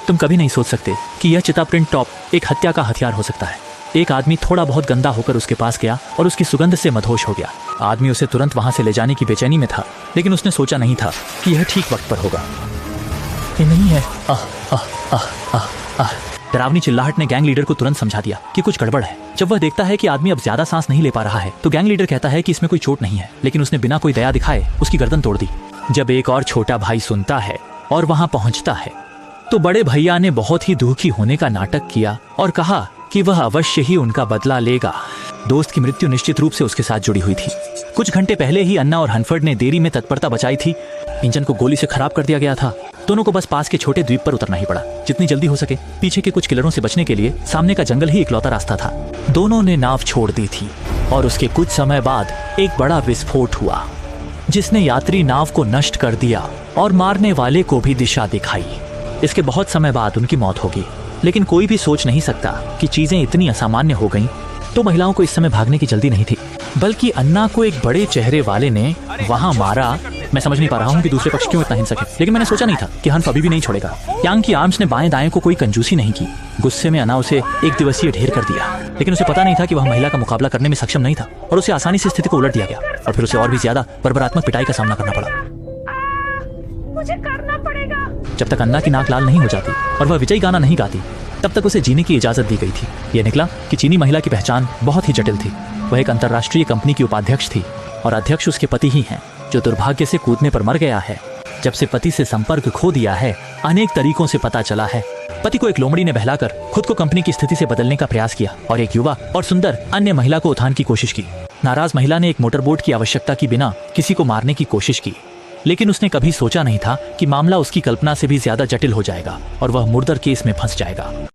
तुम कभी नहीं सोच सकते कि यह चिता प्रिंट टॉप एक हत्या का हथियार हो सकता है। एक आदमी थोड़ा बहुत गंदा होकर उसके पास गया और उसकी सुगंध से मदहोश हो गया। आदमी उसे तुरंत वहां से ले जाने की बेचैनी में था, लेकिन उसने सोचा नहीं था कि यह ठीक वक्त पर होगा। ये नहीं है। डरावनी चिल्लाहट ने गैंग लीडर को तुरंत समझा दिया कि कुछ गड़बड़ है। जब वह देखता है कि आदमी अब ज्यादा सांस नहीं ले पा रहा है तो गैंग लीडर कहता है कि इसमें कोई चोट नहीं है, लेकिन उसने बिना कोई दया दिखाए उसकी गर्दन तोड़ दी। जब एक और छोटा भाई सुनता है और वहां पहुंचता है तो बड़े भैया ने बहुत ही दुखी होने का नाटक किया और कहा कि वह अवश्य ही उनका बदला लेगा। दोस्त की मृत्यु निश्चित रूप से उसके साथ जुड़ी हुई थी। कुछ घंटे पहले ही अन्ना और हनफर्ड ने देरी में तत्परता बचाई थी। इंजन को गोली से खराब कर दिया गया था। दोनों को बस पास के छोटे द्वीप पर उतरना ही पड़ा, जितनी जल्दी हो सके। पीछे के कुछ किलरों से बचने के लिए सामने का जंगल ही इकलौता रास्ता था। दोनों ने नाव छोड़ दी थी और उसके कुछ समय बाद एक बड़ा विस्फोट हुआ जिसने यात्री नाव को नष्ट कर दिया और मारने वाले को भी दिशा दिखाई। इसके बहुत समय बाद उनकी मौत होगी, लेकिन कोई भी सोच नहीं सकता कि चीजें इतनी असामान्य हो गईं। तो महिलाओं को इस समय भागने की जल्दी नहीं थी, बल्कि अन्ना को एक बड़े चेहरे वाले ने वहां मारा। मैं समझ नहीं पा रहा हूँ कि दूसरे पक्ष क्यों इतना हिंसक है, लेकिन मैंने सोचा नहीं था कि हनफ अभी भी नहीं छोड़ेगा। यांग की आर्म्स ने बाएं दाएं को कोई कंजूसी नहीं की। गुस्से में अन्ना उसे एक दिवसीय ढेर कर दिया, लेकिन उसे पता नहीं था कि वह महिला का मुकाबला करने में सक्षम नहीं था और उसे आसानी से स्थिति को उलट दिया गया और फिर उसे और भी ज्यादा बर्बरात्मक पिटाई का सामना करना पड़ा। मुझे करना पड़ेगा। जब तक अन्ना की नाक लाल नहीं हो जाती और वह विजयी गाना नहीं गाती, तब तक उसे जीने की इजाजत दी गई थी। यह निकला कि चीनी महिला की पहचान बहुत ही जटिल थी। वह एक अंतर्राष्ट्रीय कंपनी की उपाध्यक्ष थी और अध्यक्ष उसके पति ही हैं, जो दुर्भाग्य से कूदने पर मर गया है। जब से पति से संपर्क खो दिया है, अनेक तरीकों से पता चला है। पति को एक लोमड़ी ने बहलाकर खुद को कंपनी की स्थिति से बदलने का प्रयास किया और एक युवा और सुंदर अन्य महिला को उत्थान की कोशिश की। नाराज महिला ने एक मोटरबोट की आवश्यकता की बिना किसी को मारने की कोशिश की, लेकिन उसने कभी सोचा नहीं था कि मामला उसकी कल्पना से भी ज्यादा जटिल हो जाएगा और वह मुर्दर केस में फंस जाएगा।